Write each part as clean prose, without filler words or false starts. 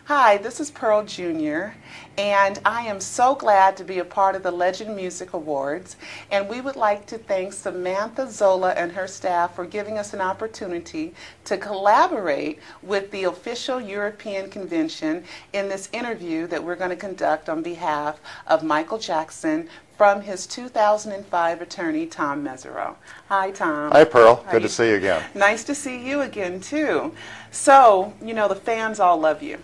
Hi, this is Pearl Jr., and I am so glad to be a part of the Legend Music Awards, and we would like to thank Samantha Zola and her staff for giving us an opportunity to collaborate with the official European Convention in this interview that we're going to conduct on behalf of Michael Jackson from his 2005 attorney, Tom Masereau. Hi, Tom. Hi, Pearl. Good to see you again. Nice to see you again, too. So, you know, the fans all love you,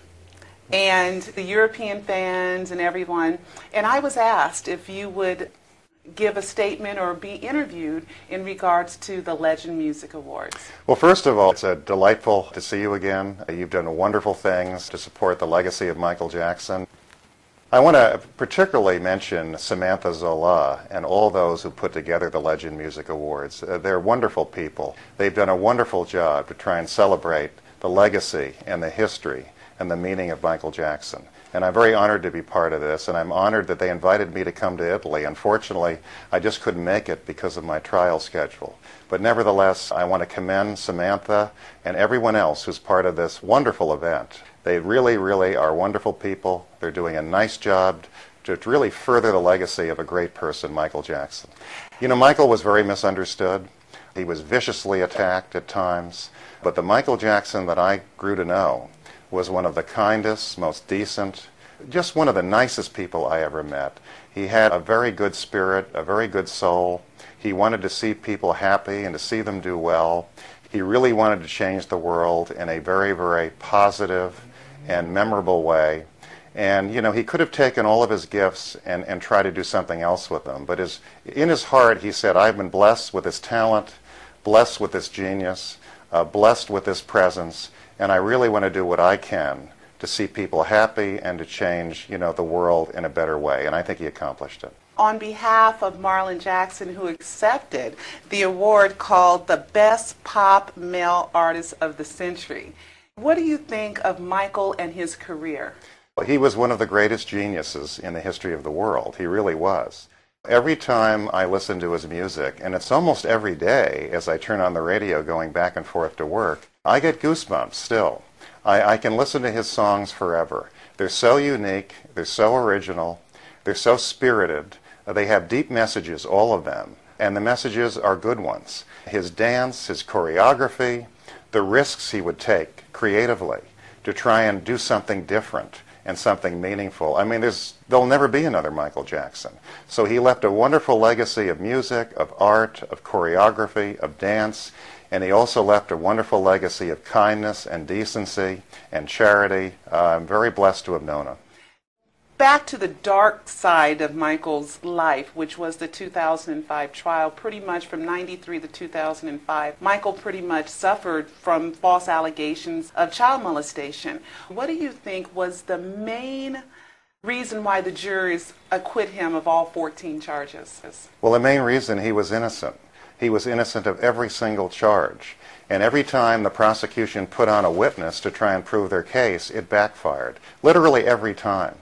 and the European fans and everyone. And I was asked if you would give a statement or be interviewed in regards to the Legend Music Awards. Well, first of all, it's delightful to see you again. You've done wonderful things to support the legacy of Michael Jackson. I want to particularly mention Samantha Zola and all those who put together the Legend Music Awards. They're wonderful people. They've done a wonderful job to try and celebrate the legacy and the history and the meaning of Michael Jackson. And I'm very honored to be part of this, and I'm honored that they invited me to come to Italy. Unfortunately, I just couldn't make it because of my trial schedule. But nevertheless, I want to commend Samantha and everyone else who's part of this wonderful event. They really, really are wonderful people. They're doing a nice job to really further the legacy of a great person, Michael Jackson. You know, Michael was very misunderstood. He was viciously attacked at times. But the Michael Jackson that I grew to know was one of the kindest, most decent, just one of the nicest people I ever met. He had a very good spirit, a very good soul. He wanted to see people happy and to see them do well. He really wanted to change the world in a very, very positive and memorable way. And, you know, he could have taken all of his gifts and tried to do something else with them. But in his heart, he said, I've been blessed with this talent, blessed with this genius, blessed with this presence, and I really want to do what I can to see people happy and to change, you know, the world in a better way. And I think he accomplished it. On behalf of Marlon Jackson, who accepted the award called the Best Pop Male Artist of the Century, what do you think of Michael and his career? Well, he was one of the greatest geniuses in the history of the world. He really was. Every time I listen to his music, and it's almost every day as I turn on the radio going back and forth to work, I get goosebumps still. I can listen to his songs forever. They're so unique, they're so original, they're so spirited. They have deep messages, all of them, and the messages are good ones. His dance, his choreography, the risks he would take creatively to try and do something different and something meaningful. I mean, there'll never be another Michael Jackson. So he left a wonderful legacy of music, of art, of choreography, of dance, and he also left a wonderful legacy of kindness and decency and charity. I'm very blessed to have known him. Back to the dark side of Michael's life, which was the 2005 trial. Pretty much from 93 to 2005, Michael pretty much suffered from false allegations of child molestation. What do you think was the main reason why the juries acquit him of all 14 charges? Well, the main reason, he was innocent. He was innocent of every single charge. And every time the prosecution put on a witness to try and prove their case, it backfired. Literally every time.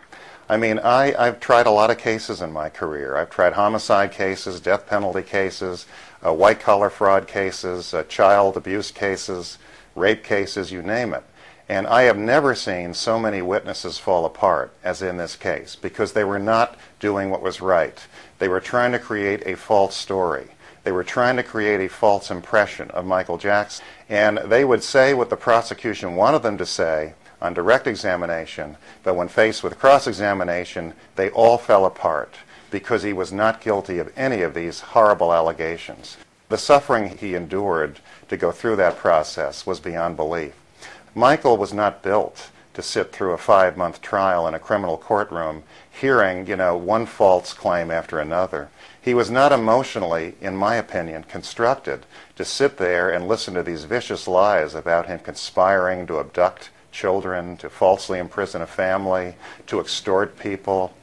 I mean, I've tried a lot of cases in my career. I've tried homicide cases, death penalty cases, white-collar fraud cases, child abuse cases, rape cases, you name it. And I have never seen so many witnesses fall apart as in this case, because they were not doing what was right. They were trying to create a false story. They were trying to create a false impression of Michael Jackson. And they would say what the prosecution wanted them to say on direct examination, but when faced with cross-examination, they all fell apart because he was not guilty of any of these horrible allegations. The suffering he endured to go through that process was beyond belief. Michael was not built to sit through a 5-month trial in a criminal courtroom hearing, one false claim after another. He was not emotionally, in my opinion, constructed to sit there and listen to these vicious lies about him conspiring to abduct children, to falsely imprison a family, to extort people,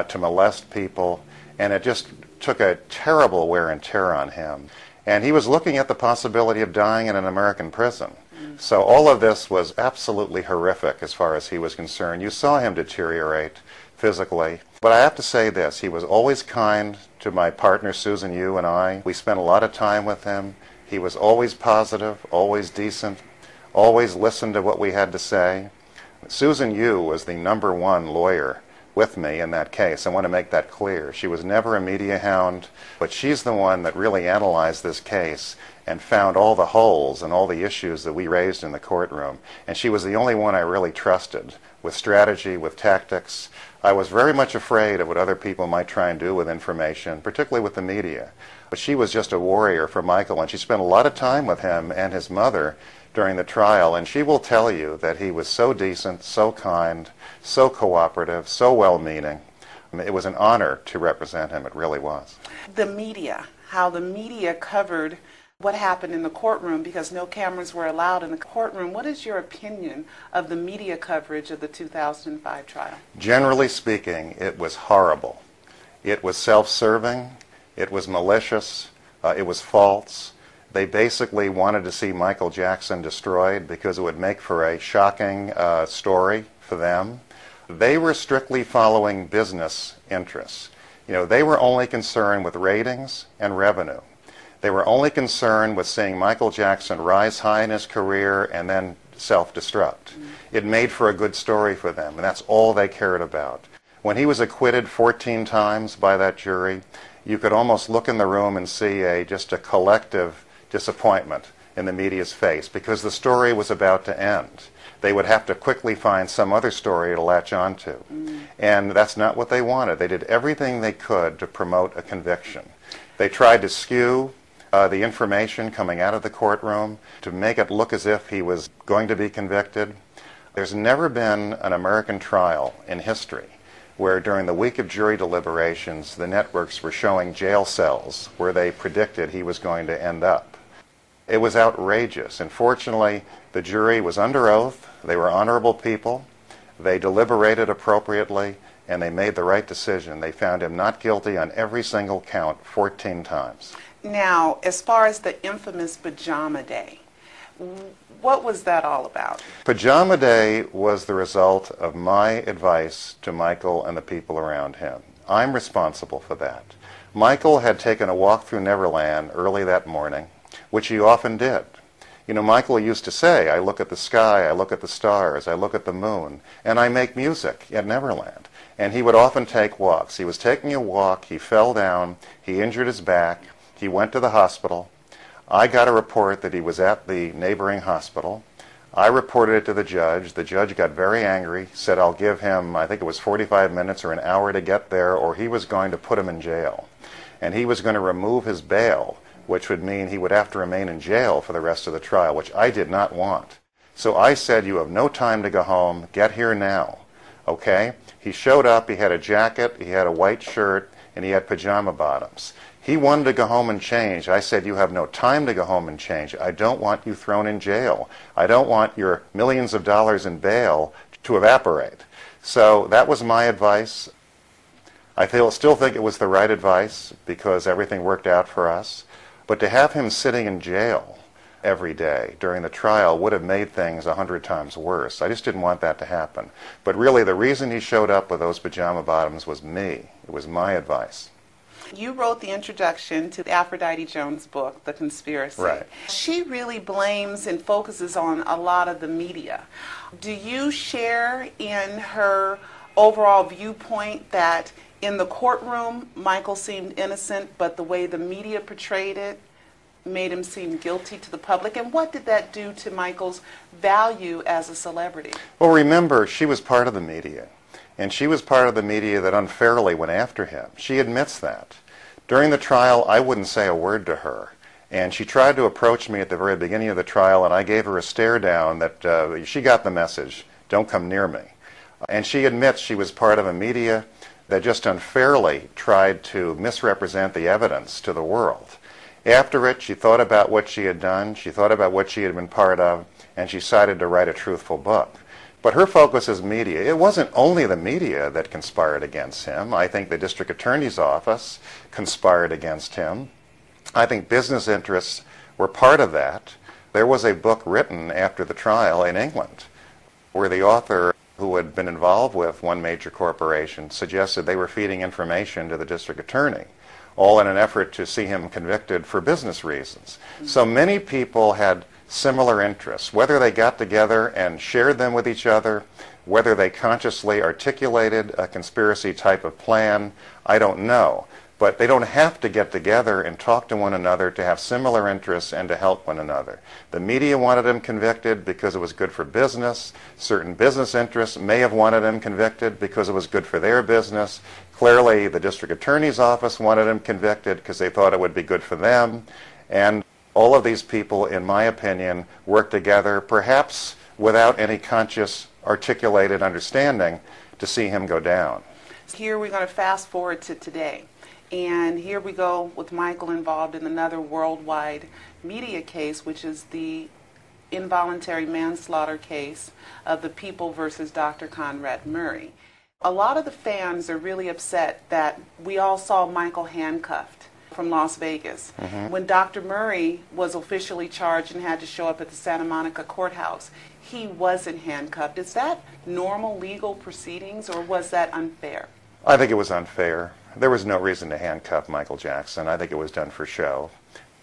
to molest people, and it just took a terrible wear and tear on him. And he was looking at the possibility of dying in an American prison. So all of this was absolutely horrific as far as he was concerned. You saw him deteriorate physically. But I have to say this, he was always kind to my partner Susan Yu and I. We spent a lot of time with him. He was always positive, always decent, always listened to what we had to say. Susan Yu was the #1 lawyer with me in that case. I want to make that clear. She was never a media hound, but she's the one that really analyzed this case and found all the holes and all the issues that we raised in the courtroom. And she was the only one I really trusted with strategy, with tactics. I was very much afraid of what other people might try and do with information, particularly with the media. But she was just a warrior for Michael, and she spent a lot of time with him and his mother during the trial, and she will tell you that he was so decent, so kind, so cooperative, so well-meaning. I mean, it was an honor to represent him. It really was. The media, how the media covered what happened in the courtroom because no cameras were allowed in the courtroom. What is your opinion of the media coverage of the 2005 trial? Generally speaking, it was horrible. It was self-serving. It was malicious. It was false. They basically wanted to see Michael Jackson destroyed because it would make for a shocking story for them. They were strictly following business interests. You know, they were only concerned with ratings and revenue. They were only concerned with seeing Michael Jackson rise high in his career and then self-destruct. It made for a good story for them, and that's all they cared about. When he was acquitted 14 times by that jury, you could almost look in the room and see just a collective disappointment in the media's face because the story was about to end. They would have to quickly find some other story to latch onto. And that's not what they wanted. They did everything they could to promote a conviction. They tried to skew the information coming out of the courtroom to make it look as if he was going to be convicted. There's never been an American trial in history where during the week of jury deliberations the networks were showing jail cells where they predicted he was going to end up. It was outrageous. And fortunately, the jury was under oath. They were honorable people. They deliberated appropriately, and they made the right decision. They found him not guilty on every single count 14 times. Now, as far as the infamous Pajama Day, what was that all about? Pajama Day was the result of my advice to Michael and the people around him. I'm responsible for that. Michael had taken a walk through Neverland early that morning, which he often did. You know, Michael used to say, I look at the sky, I look at the stars, I look at the moon, and I make music at Neverland. And he would often take walks. He was taking a walk, he fell down, he injured his back, he went to the hospital. I got a report that he was at the neighboring hospital. I reported it to the judge. The judge got very angry, said I'll give him, I think it was 45 minutes or an hour to get there, or he was going to put him in jail. And he was going to remove his bail, which would mean he would have to remain in jail for the rest of the trial, which I did not want. So I said, you have no time to go home. Get here now. Okay? He showed up. He had a jacket. He had a white shirt. And he had pajama bottoms. He wanted to go home and change. I said, you have no time to go home and change. I don't want you thrown in jail. I don't want your millions of dollars in bail to evaporate. So that was my advice. I still think it was the right advice because everything worked out for us. But to have him sitting in jail every day during the trial would have made things 100 times worse. I just didn't want that to happen. But really the reason he showed up with those pajama bottoms was me. It was my advice. You wrote the introduction to Aphrodite Jones' book, The Conspiracy. Right. She really blames and focuses on a lot of the media. Do you share in her overall viewpoint that in the courtroom, Michael seemed innocent, but the way the media portrayed it made him seem guilty to the public? And what did that do to Michael's value as a celebrity? Well, remember, she was part of the media. And she was part of the media that unfairly went after him. She admits that. During the trial, I wouldn't say a word to her. And she tried to approach me at the very beginning of the trial, and I gave her a stare down that she got the message, don't come near me. And she admits she was part of a media that just unfairly tried to misrepresent the evidence to the world. After it, she thought about what she had done, she thought about what she had been part of, and she decided to write a truthful book. But her focus is media. It wasn't only the media that conspired against him. I think the district attorney's office conspired against him. I think business interests were part of that. There was a book written after the trial in England where the author, who had been involved with one major corporation, suggested they were feeding information to the district attorney, all in an effort to see him convicted for business reasons. So many people had similar interests. Whether they got together and shared them with each other, whether they consciously articulated a conspiracy type of plan, I don't know. But they don't have to get together and talk to one another to have similar interests and to help one another. The media wanted him convicted because it was good for business. Certain business interests may have wanted him convicted because it was good for their business. Clearly, the district attorney's office wanted him convicted because they thought it would be good for them. And all of these people, in my opinion, worked together, perhaps without any conscious, articulated understanding, to see him go down. Here we're going to fast forward to today. And here we go with Michael involved in another worldwide media case, which is the involuntary manslaughter case of the People versus Dr. Conrad Murray. A lot of the fans are really upset that we all saw Michael handcuffed from Las Vegas. When Dr. Murray was officially charged and had to show up at the Santa Monica courthouse, he wasn't handcuffed. Is that normal legal proceedings, or was that unfair? I think it was unfair. There was no reason to handcuff Michael Jackson. I think it was done for show.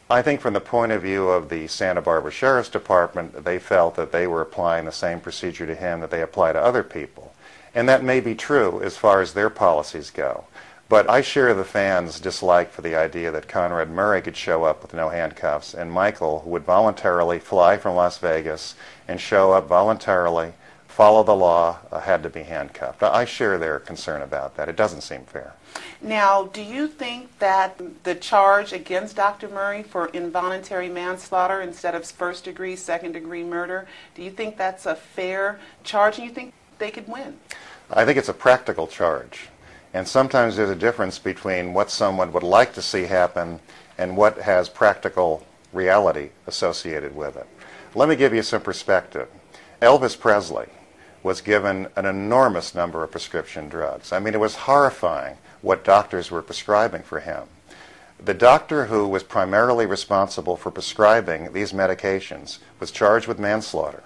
I think from the point of view of the Santa Barbara Sheriff's Department, they felt that they were applying the same procedure to him that they apply to other people. And that may be true as far as their policies go. But I share the fans' dislike for the idea that Conrad Murray could show up with no handcuffs, and Michael, who would voluntarily fly from Las Vegas and show up voluntarily, follow the law, had to be handcuffed. I share their concern about that. It doesn't seem fair. Now, do you think that the charge against Dr. Murray for involuntary manslaughter instead of first-degree, second-degree murder, do you think that's a fair charge, and you think they could win? I think it's a practical charge. And sometimes there's a difference between what someone would like to see happen and what has practical reality associated with it. Let me give you some perspective. Elvis Presley was given an enormous number of prescription drugs. I mean, it was horrifying what doctors were prescribing for him. The doctor who was primarily responsible for prescribing these medications was charged with manslaughter.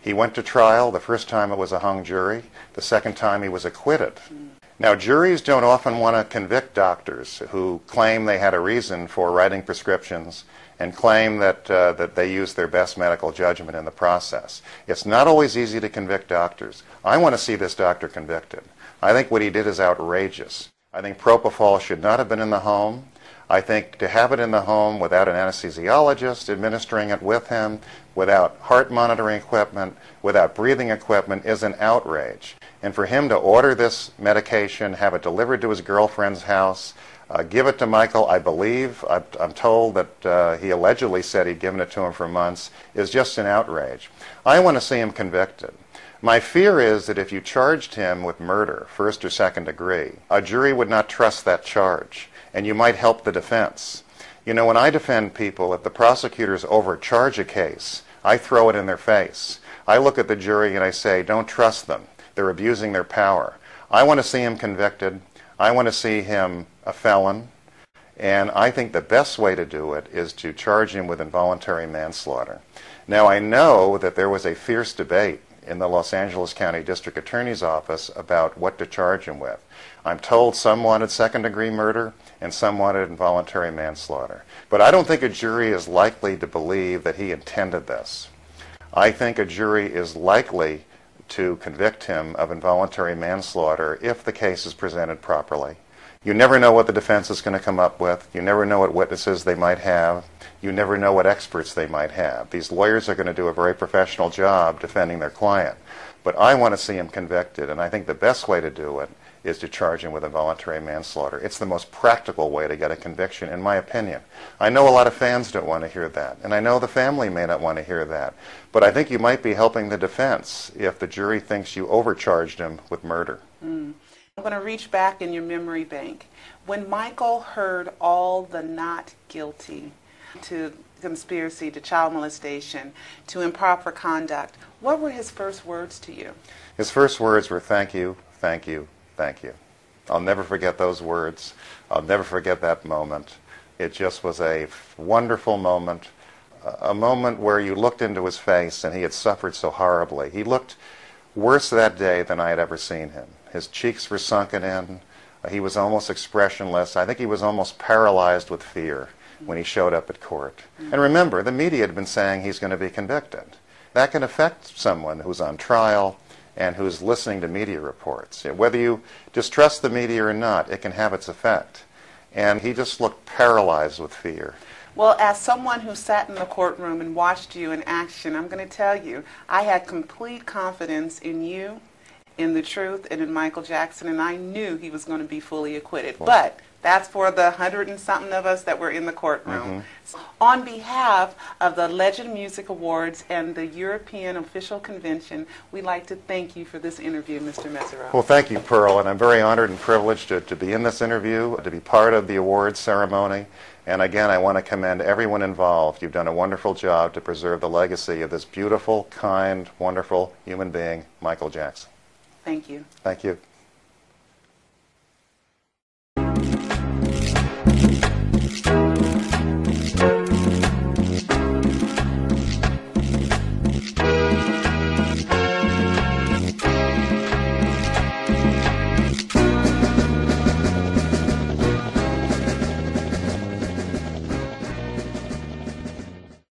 He went to trial. The first time it was a hung jury. The second time he was acquitted. Now, juries don't often want to convict doctors who claim they had a reason for writing prescriptions and claim that they used their best medical judgment in the process. It's not always easy to convict doctors. I want to see this doctor convicted. I think what he did is outrageous. I think propofol should not have been in the home. I think to have it in the home without an anesthesiologist administering it with him, without heart monitoring equipment, without breathing equipment is an outrage. And for him to order this medication, have it delivered to his girlfriend's house, give it to Michael, I believe, I'm told that he allegedly said he'd given it to him for months, is just an outrage. I want to see him convicted. My fear is that if you charged him with murder, first or second degree, a jury would not trust that charge, and you might help the defense. You know, when I defend people, if the prosecutors overcharge a case, I throw it in their face. I look at the jury and I say, don't trust them. They're abusing their power. I want to see him convicted. I want to see him a felon. And I think the best way to do it is to charge him with involuntary manslaughter. Now, I know that there was a fierce debate in the Los Angeles County District Attorney's Office about what to charge him with. I'm told some wanted second-degree murder and some wanted involuntary manslaughter. But I don't think a jury is likely to believe that he intended this. I think a jury is likely to convict him of involuntary manslaughter if the case is presented properly. You never know what the defense is going to come up with. You never know what witnesses they might have. You never know what experts they might have. These lawyers are going to do a very professional job defending their client. But I want to see him convicted, and I think the best way to do it is to charge him with involuntary manslaughter. It's the most practical way to get a conviction, in my opinion. I know a lot of fans don't want to hear that, and I know the family may not want to hear that. But I think you might be helping the defense if the jury thinks you overcharged him with murder. I'm going to reach back in your memory bank. When Michael heard all the not guilty to conspiracy, to child molestation, to improper conduct, what were his first words to you? His first words were, thank you, thank you, thank you. I'll never forget those words. I'll never forget that moment. It just was a wonderful moment, a moment where you looked into his face and he had suffered so horribly. He looked worse that day than I had ever seen him. His cheeks were sunken in. He was almost expressionless. I think he was almost paralyzed with fear when he showed up at court. And remember, the media had been saying he's going to be convicted. That can affect someone who's on trial and who's listening to media reports. Whether you distrust the media or not, it can have its effect. And he just looked paralyzed with fear. Well, as someone who sat in the courtroom and watched you in action, I'm going to tell you, I had complete confidence in you, in the truth, and in Michael Jackson, and I knew he was going to be fully acquitted. Well, but that's for the 100-and-something of us that were in the courtroom. So on behalf of the Legend Music Awards and the European Official Convention, we'd like to thank you for this interview, Mr. Mesereau. Well, thank you, Pearl, and I'm very honored and privileged to be in this interview, to be part of the awards ceremony. And again, I want to commend everyone involved. You've done a wonderful job to preserve the legacy of this beautiful, kind, wonderful human being, Michael Jackson. Thank you. Thank you.